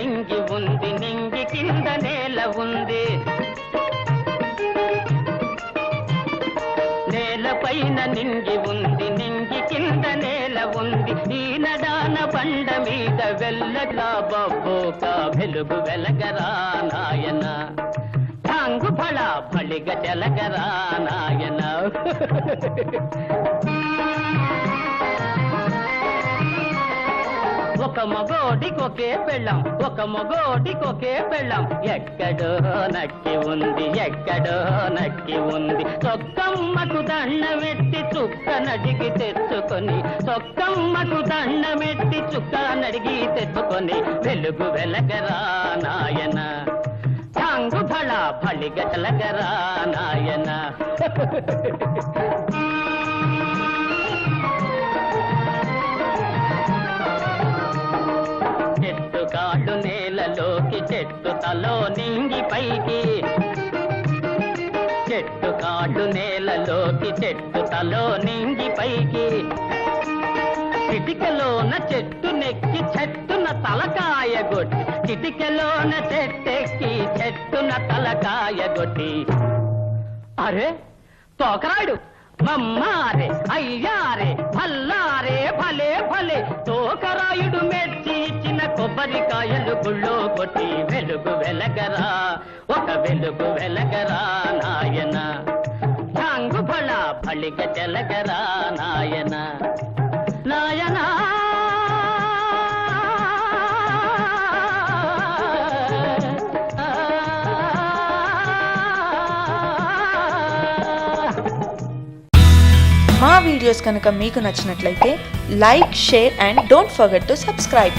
నింగి ఉంది, నింగి కింద నేల ఉంది. నేలపైన నింగి ఉంది, నింగి కింద నేల ఉంది. ఈనడాన బండ మీద వెల్లగా బబ్బోక వెలుగు వెలగరా నాయన. టాంగు ఫళ ఫళిగ చెలగరా నాయన. ఒక మగోడికొకే పెళ్ళం, ఒక మగోడికొకే పెళ్ళం. ఎక్కడో నక్కి ఉంది, ఎక్కడో నక్కి ఉంది. సొక్కమ్మకు దండమెట్టి చుక్క నడిగి తెచ్చుకొని, సొక్కమ్మకు దండమెట్టి చుక్క నడిగి తెచ్చుకొని వెలుగు వెలగరా నాయన. టాంగు ఫళ ఫళిగ చెలగరా నాయన. చెట్టు కాళ్ళు నేలలోకి, చెట్టు తలో నింగి పైకి. చెట్టు కాళ్ళు నేలలోకి, చెట్టు తలో నింగి పైకి. చిటికలోన చెట్టు నెక్కి చెట్టున తలకాయ గొట్టి, చిటికలోన చెట్టెక్కి చెట్టున తలకాయ గొట్టి. అరే తోకరాడు మమ్మారే అయ్యారే భల్లారే భలే భలే. తోకరాయుడు మెచ్చి ఇచ్చిన కొబ్బరికాయలు గుళ్ళో కొట్టి వెలుగు వెలగరా, ఒక వెలుగు వెలగరా నాయన. టాంగు ఫళ ఫళిగ చెలగరా నాయన. నాయనా మా వీడియోస్ కనుక మీకు నచ్చినట్లయితే like, share and don't forget to subscribe.